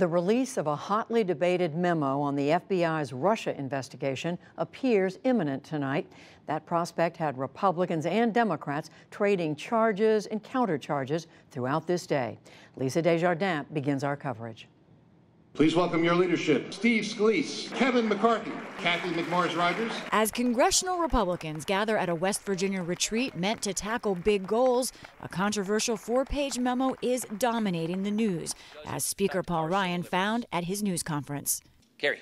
The release of a hotly debated memo on the FBI's Russia investigation appears imminent tonight. That prospect had Republicans and Democrats trading charges and countercharges throughout this day. Lisa Desjardins begins our coverage. Please welcome your leadership, Steve Scalise, Kevin McCarthy, Kathy McMorris Rodgers. As congressional Republicans gather at a West Virginia retreat meant to tackle big goals, a controversial 4-page memo is dominating the news, as Speaker Paul Ryan found at his news conference. Gary.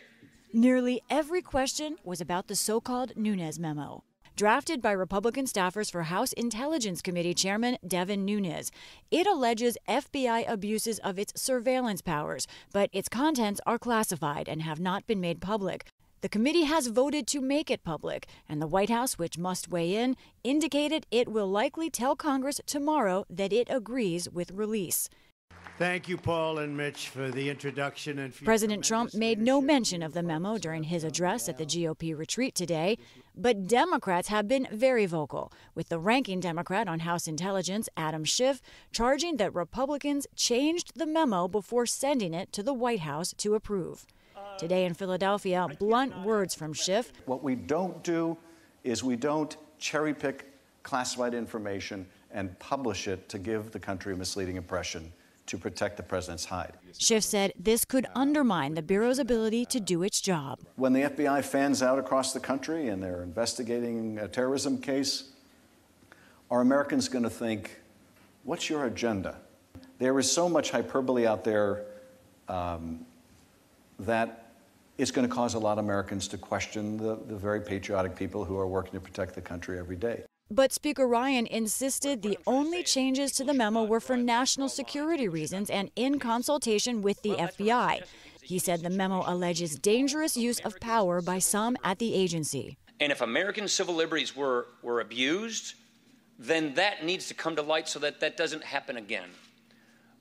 Nearly every question was about the so-called Nunes memo. Drafted by Republican staffers for House Intelligence Committee Chairman Devin Nunes. It alleges FBI abuses of its surveillance powers, but its contents are classified and have not been made public. The committee has voted to make it public, and the White House, which must weigh in, indicated it will likely tell Congress tomorrow that it agrees with release. Thank you, Paul and Mitch, for the introduction. And President Trump made no mention of the memo during his address at the GOP retreat today, but Democrats have been very vocal, with the ranking Democrat on House Intelligence, Adam Schiff, charging that Republicans changed the memo before sending it to the White House to approve. Today in Philadelphia, blunt words from Schiff. What we don't do is we don't cherry-pick classified information and publish it to give the country a misleading impression to protect the president's hide. Schiff said this could undermine the Bureau's ability to do its job. When the FBI fans out across the country and they're investigating a terrorism case, are Americans going to think, what's your agenda? There is so much hyperbole out there that it's going to cause a lot of Americans to question the very patriotic people who are working to protect the country every day. But Speaker Ryan insisted the only changes to the memo were for national security reasons and in consultation with the FBI. He said the memo alleges dangerous use of power by some at the agency. And if American civil liberties were abused, then that needs to come to light so that that doesn't happen again.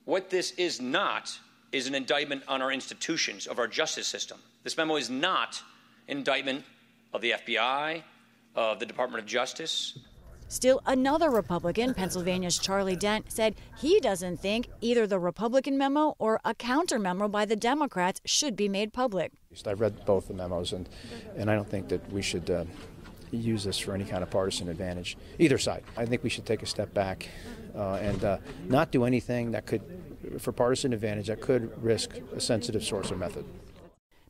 What this is not is an indictment on our institutions, of our justice system. This memo is not an indictment of the FBI, of the Department of Justice. Still, another Republican, Pennsylvania's Charlie Dent, said he doesn't think either the Republican memo or a counter memo by the Democrats should be made public. I've read both the memos, and I don't think that we should use this for any kind of partisan advantage, either side. I think we should take a step back and not do anything that could, for partisan advantage, that could risk a sensitive source or method.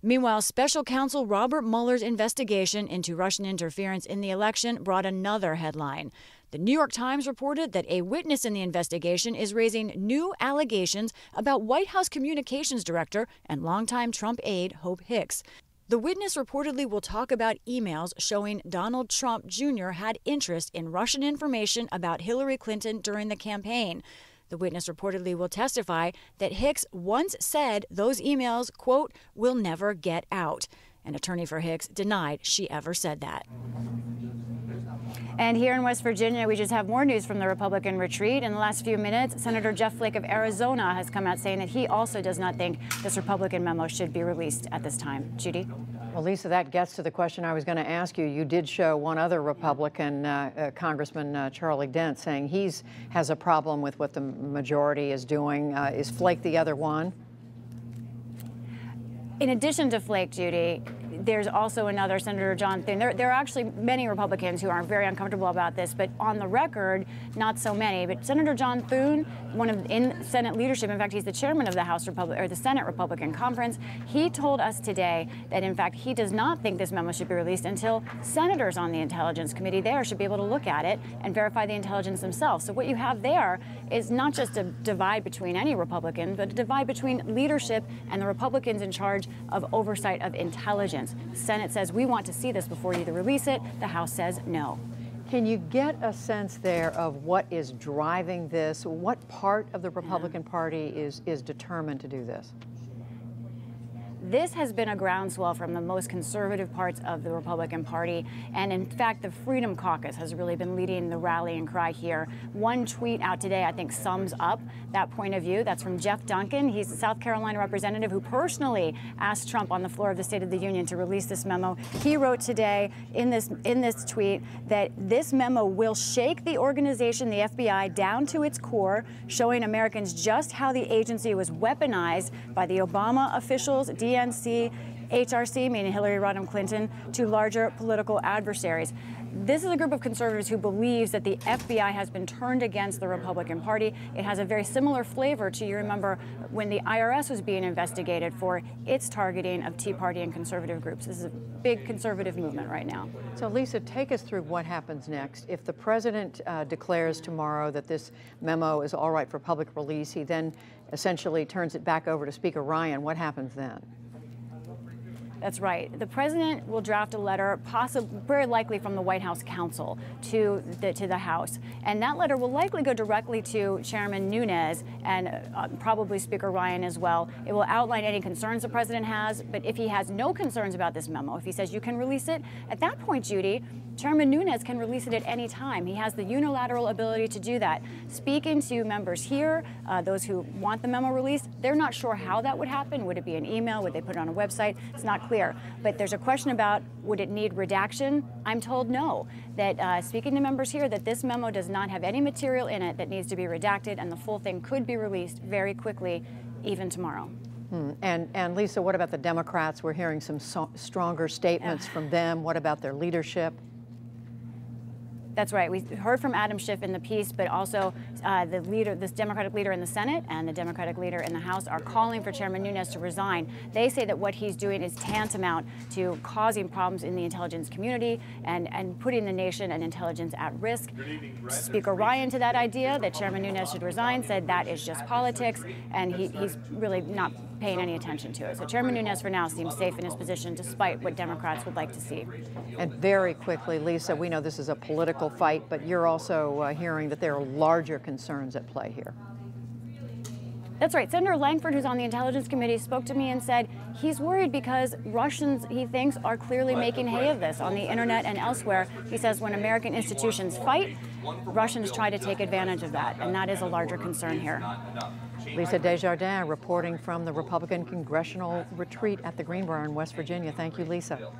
Meanwhile, special counsel Robert Mueller's investigation into Russian interference in the election brought another headline. The New York Times reported that a witness in the investigation is raising new allegations about White House communications director and longtime Trump aide Hope Hicks. The witness reportedly will talk about emails showing Donald Trump Jr. had interest in Russian information about Hillary Clinton during the campaign. The witness reportedly will testify that Hicks once said those emails, quote, will never get out. An attorney for Hicks denied she ever said that. And here in West Virginia, we just have more news from the Republican retreat. In the last few minutes, Senator Jeff Flake of Arizona has come out saying that he also does not think this Republican memo should be released at this time. Judy? Well, Lisa, that gets to the question I was going to ask you. You did show one other Republican, Congressman Charlie Dent, saying he has a problem with what the majority is doing. Is Flake the other one? In addition to Flake, Judy, there's also another, Senator John Thune. There are actually many Republicans who are very uncomfortable about this, but on the record, not so many. But Senator John Thune, in Senate leadership, in fact, he's the chairman of the the Senate Republican Conference. He told us today that, in fact, he does not think this memo should be released until senators on the Intelligence Committee there should be able to look at it and verify the intelligence themselves. So what you have there is not just a divide between any Republican, but a divide between leadership and the Republicans in charge of oversight of intelligence. The Senate says we want to see this before you release it. The House says no. Can you get a sense there of what is driving this? What part of the Republican Party is determined to do this? This has been a groundswell from the most conservative parts of the Republican Party. And in fact, the Freedom Caucus has really been leading the rallying cry here. One tweet out today, I think, sums up that point of view. That's from Jeff Duncan. He's the South Carolina representative who personally asked Trump on the floor of the State of the Union to release this memo. He wrote today in this tweet that this memo will shake the organization, the FBI, down to its core, showing Americans just how the agency was weaponized by the Obama officials, DNC, HRC, meaning Hillary Rodham Clinton, to larger political adversaries. This is a group of conservatives who believes that the FBI has been turned against the Republican Party. It has a very similar flavor to, you remember, when the IRS was being investigated for its targeting of Tea Party and conservative groups. This is a big conservative movement right now. So, Lisa, take us through what happens next. If the president declares tomorrow that this memo is all right for public release, he then essentially turns it back over to Speaker Ryan. What happens then? That's right. The president will draft a letter, very likely from the White House counsel to the House. And that letter will likely go directly to Chairman Nunes and probably Speaker Ryan as well. It will outline any concerns the president has. But if he has no concerns about this memo, if he says you can release it, at that point, Judy, Chairman Nunes can release it at any time. He has the unilateral ability to do that. Speaking to members here, those who want the memo released, they're not sure how that would happen. Would it be an email? Would they put it on a website? It's not clear. But there's a question about, would it need redaction? I'm told no. That speaking to members here, that this memo does not have any material in it that needs to be redacted, and the full thing could be released very quickly, even tomorrow. And Lisa, what about the Democrats? We're hearing some stronger statements from them. What about their leadership? That's right. We heard from Adam Schiff in the piece, but also the leader, this Democratic leader in the Senate and the Democratic leader in the House are calling for Chairman Nunes to resign. They say that what he's doing is tantamount to causing problems in the intelligence community and putting the nation and intelligence at risk. Speaker Ryan, to that idea that Chairman Nunes should resign, said that is just politics, and he's really not paying any attention to it. So Chairman Nunes for now seems safe in his position despite what Democrats would like to see. And very quickly, Lisa, we know this is a political fight, but you're also hearing that there are larger concerns at play here. That's right. Senator Langford, who's on the Intelligence Committee, spoke to me and said he's worried because Russians, he thinks, are clearly making hay of this on the internet and elsewhere. He says when American institutions fight, Russians try to take advantage of that, and that is a larger concern here. Lisa Desjardins reporting from the Republican Congressional Retreat at the Greenbrier in West Virginia. Thank you, Lisa.